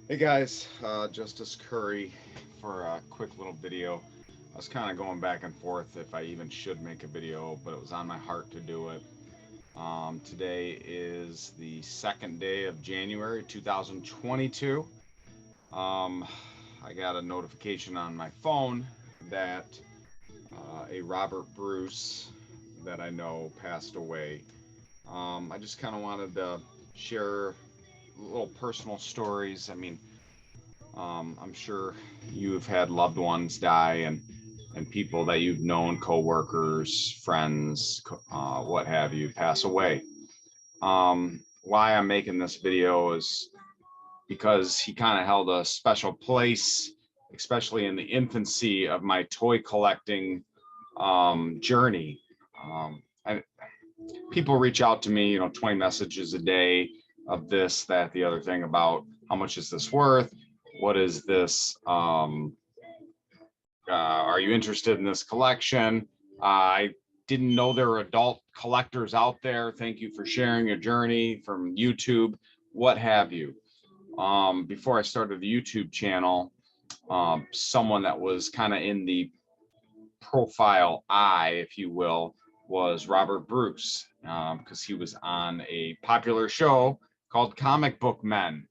Hey guys, Justice Curry for a quick little video. I was kind of going back and forth if I even should make a video, but it was on my heart to do it. Today is the second day of January 2022. Um, I got a notification on my phone that a Robert Bruce that I know passed away. I just kind of wanted to share little personal stories. I'm sure you've had loved ones die and people that you've known, coworkers, friends, what have you, pass away. Why I'm making this video is because he kind of held a special place, especially in the infancy of my toy collecting journey. And people reach out to me, 20 messages a day of this, that, the other thing about how much is this worth? What is this? Are you interested in this collection? I didn't know there were adult collectors out there. Thank you for sharing your journey from YouTube, what have you. Before I started the YouTube channel, someone that was kind of in the profile eye, if you will, was Robert Bruce, because he was on a popular show called Comic Book Men,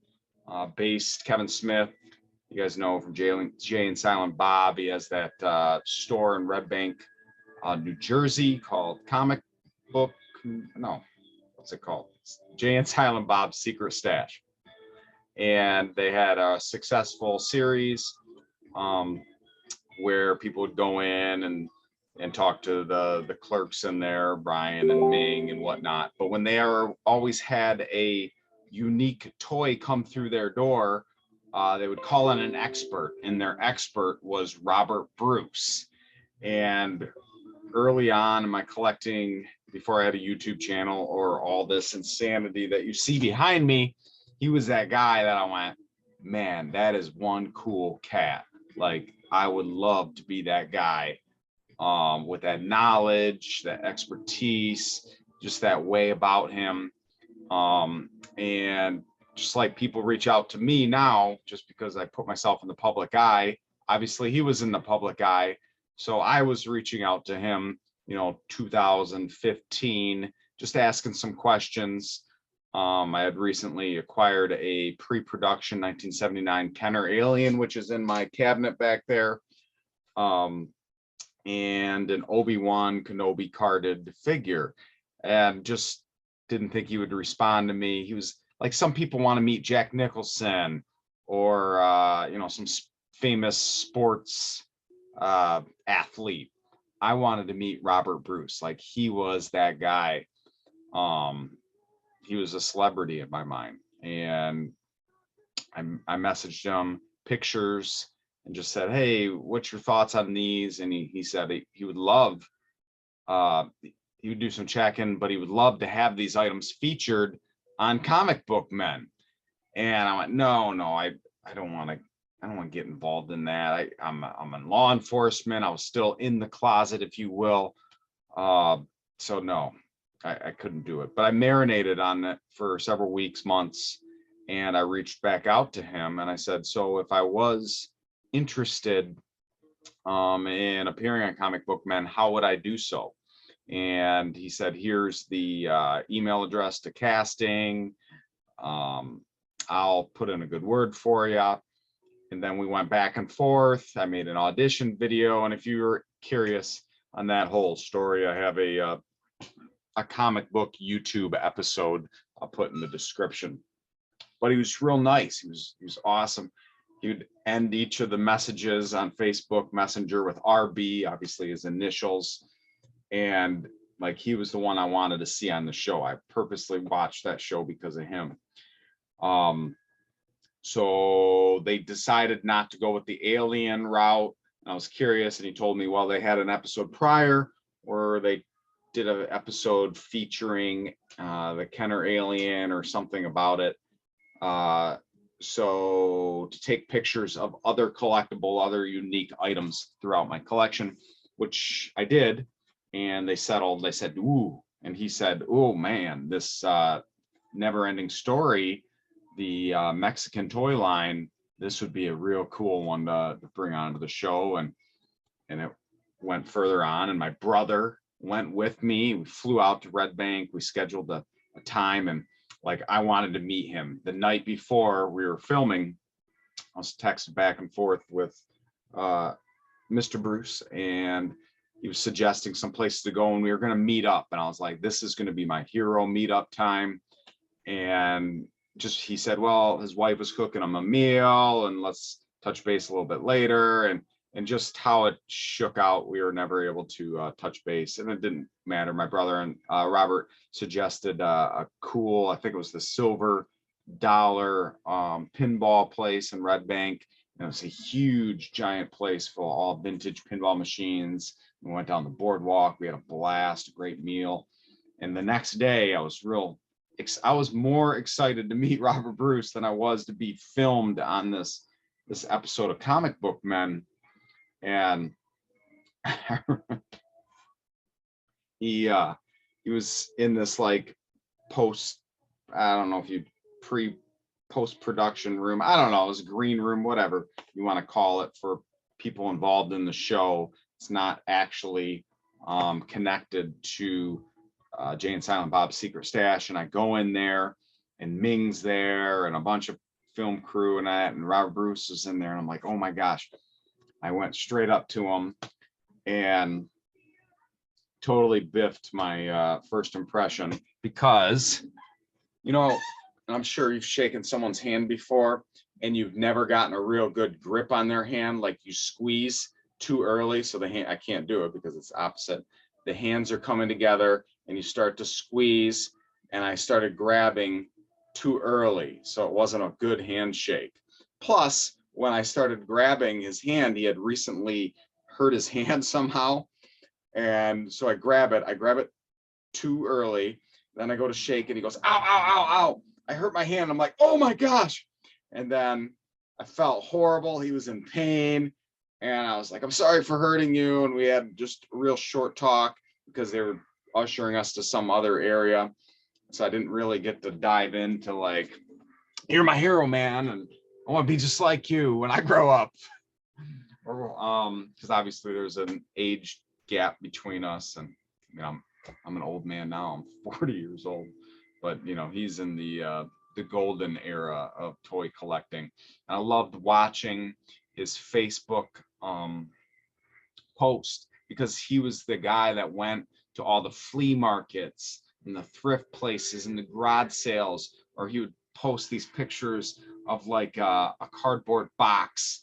based Kevin Smith. You guys know from Jay and Silent Bob. He has that store in Red Bank, New Jersey called Comic Book. No, what's it called? Jay and Silent Bob's Secret Stash. And they had a successful series um, where people would go in and talk to the clerks in there, Brian and Ming and whatnot. But when they are always had a unique toy come through their door, they would call in an expert, and their expert was Robert Bruce. And early on in my collecting, before I had a YouTube channel or all this insanity that you see behind me, he was that guy that I went, man, that is one cool cat. Like, I would love to be that guy, with that knowledge, that expertise, just that way about him. And just like people reach out to me now, just because I put myself in the public eye, obviously he was in the public eye. So I was reaching out to him, 2015, just asking some questions. I had recently acquired a pre-production 1979 Kenner Alien, which is in my cabinet back there, and an Obi-Wan Kenobi carded figure, and just didn't think he would respond to me. He was like, some people want to meet Jack Nicholson or some famous sports athlete. I wanted to meet Robert Bruce. Like, he was that guy. Um, he was a celebrity in my mind, and I messaged him pictures and just said, "Hey, what's your thoughts on these?" And he said he would love, uh, he would do some checking, but he would love to have these items featured on Comic Book Men. And I went, no, I don't want to. I don't want to get involved in that. I'm in law enforcement. I was still in the closet, if you will. Uh, so no, I couldn't do it. But I marinated on it for several weeks, months, and I reached back out to him and I said, so if I was interested in appearing on Comic Book Men, how would I do so? And he said, here's the email address to casting. Um, I'll put in a good word for you. And then we went back and forth. I made an audition video. And if you're curious on that whole story, I have a comic book YouTube episode I'll put in the description. But he was real nice. He was awesome. He would end each of the messages on Facebook Messenger with RB, obviously his initials. And like, he was the one I wanted to see on the show. I purposely watched that show because of him. So they decided not to go with the alien route. I was curious, and he told me, well, they had an episode prior where they did an episode featuring the Kenner alien or something about it. So to take pictures of other collectible, other unique items throughout my collection, which I did. And they settled. They said, ooh. And he said, oh man, this never ending story, the Mexican toy line, this would be a real cool one to bring onto the show. And it went further on, and my brother went with me. We flew out to Red Bank. We scheduled a time, and like I wanted to meet him. The night before we were filming, I was texting back and forth with Mr. Bruce, and he was suggesting some places to go, and we were going to meet up. And I was like, this is going to be my hero meetup time. And just, he said, well, his wife was cooking him a meal, and let's touch base a little bit later. And just how it shook out, we were never able to touch base, and it didn't matter. My brother and Robert suggested a cool, I think it was the Silver Dollar pinball place in Red Bank. And it was a huge, giant place full of all vintage pinball machines. We went down the boardwalk. We had a blast, a great meal. And the next day, I was more excited to meet Robert Bruce than I was to be filmed on this episode of Comic Book Men. And he was in this like I don't know if you post-production room. I don't know, it was a green room, whatever you want to call it, for people involved in the show. It's not actually connected to Jay and Silent Bob's Secret Stash. And I go in there, and Ming's there, and a bunch of film crew and that, and Robert Bruce is in there, and I'm like, oh my gosh. I went straight up to him and totally biffed my first impression, because, you know, I'm sure you've shaken someone's hand before and you've never gotten a real good grip on their hand, like you squeeze too early. So the hand, I can't do it because it's opposite. The hands are coming together and you start to squeeze, and I started grabbing too early. So it wasn't a good handshake. Plus, when I started grabbing his hand, he had recently hurt his hand somehow. And so I grab it too early. Then I go to shake it. He goes, ow, ow, ow, ow. I hurt my hand. I'm like, oh my gosh. And then I felt horrible. He was in pain. And I was like, I'm sorry for hurting you. And we had just a real short talk because they were ushering us to some other area. So I didn't really get to dive into like, you're my hero, man, and I want to be just like you when I grow up. Because obviously there's an age gap between us, and you know, I'm an old man now. I'm 40 years old, but you know, he's in the golden era of toy collecting. And I loved watching his Facebook post, because he was the guy that went to all the flea markets and the thrift places and the garage sales, or he would post these pictures of like a cardboard box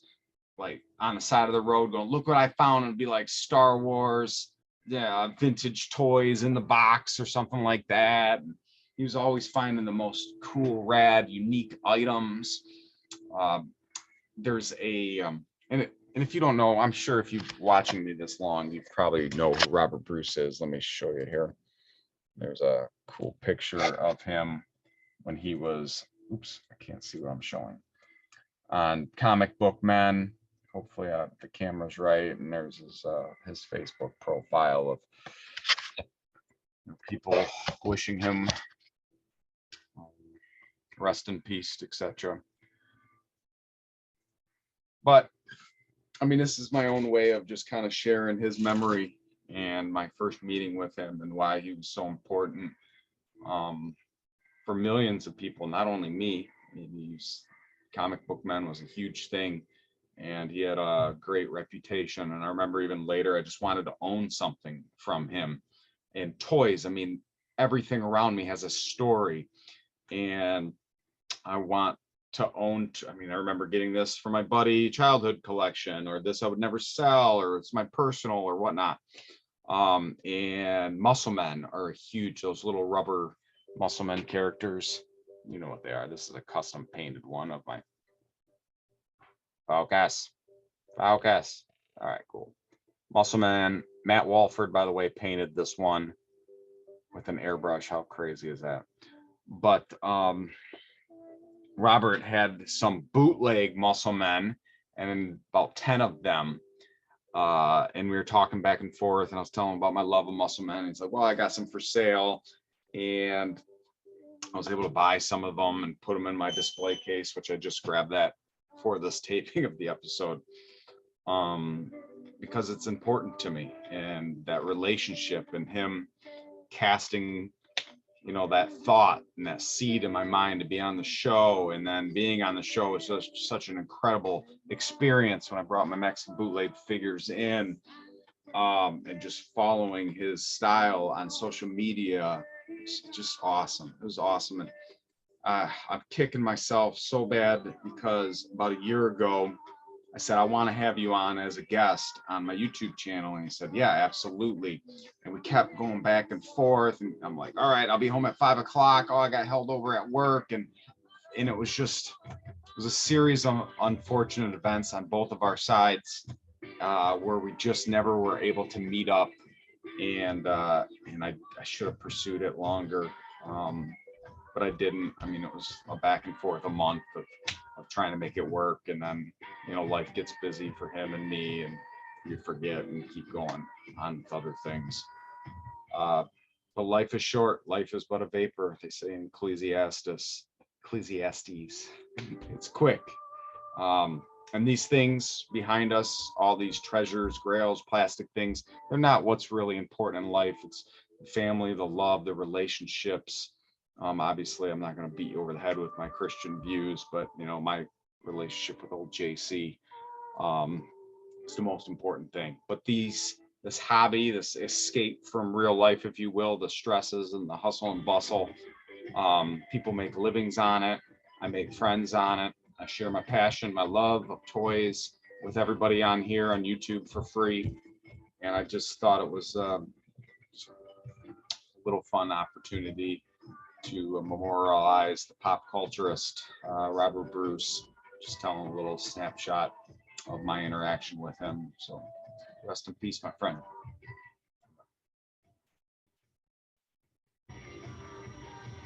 like on the side of the road going, look what I found, and it'd be like Star Wars, yeah, vintage toys in the box or something like that. And he was always finding the most cool, rad, unique items. There's a and if you don't know, I'm sure if you're watching me this long, you probably know who Robert Bruce is. Let me show you here. There's a cool picture of him when he was, oops, I can't see what I'm showing, on Comic Book Men. Hopefully the camera's right. And there's his Facebook profile of people wishing him rest in peace, etc. But I mean, this is my own way of just kind of sharing his memory and my first meeting with him, and why he was so important for millions of people, not only me. I mean, Comic Book Men was a huge thing, and he had a great reputation. And I remember even later, I just wanted to own something from him. And toys, I mean, everything around me has a story, and I want to own. I mean, I remember getting this for my buddy childhood collection, or this I would never sell, or it's my personal or whatnot. And Muscle Men are huge. Those little rubber Muscle Men characters, you know what they are. This is a custom painted one of my Focus. All right, cool. Muscle Man. Matt Walford, by the way, painted this one with an airbrush. How crazy is that? But Robert had some bootleg Muscle Men, and about 10 of them. And we were talking back and forth, and I was telling him about my love of Muscle Men. He's like, well, I got some for sale. And I was able to buy some of them and put them in my display case, which I just grabbed that for this taping of the episode, um, because it's important to me, and that relationship and him casting, that thought and that seed in my mind to be on the show, and then being on the show was such an incredible experience when I brought my Mexican bootleg figures in, and just following his style on social media. It's just awesome. It was awesome. And I'm kicking myself so bad because about a year ago, I said, I want to have you on as a guest on my YouTube channel. And he said, yeah, absolutely. And we kept going back and forth. And I'm like, all right, I'll be home at 5 o'clock. Oh, I got held over at work. And it was a series of unfortunate events on both of our sides, where we just never were able to meet up. And I should have pursued it longer. But I didn't. I mean, it was a back and forth a month of trying to make it work. And then, life gets busy for him and me, and you forget and keep going on with other things. Uh, but life is short. Life is but a vapor, they say in Ecclesiastes. It's quick. And these things behind us, all these treasures, grails, plastic things, they're not what's really important in life. It's the family, the love, the relationships. Obviously, I'm not going to beat you over the head with my Christian views, but my relationship with old JC, is the most important thing. But this hobby, this escape from real life, if you will, the stresses and the hustle and bustle. People make livings on it. I make friends on it. I share my passion, my love of toys with everybody on here on YouTube for free. And I just thought it was a little fun opportunity to memorialize the pop culturist, Robert Bruce, just telling a little snapshot of my interaction with him. So rest in peace, my friend.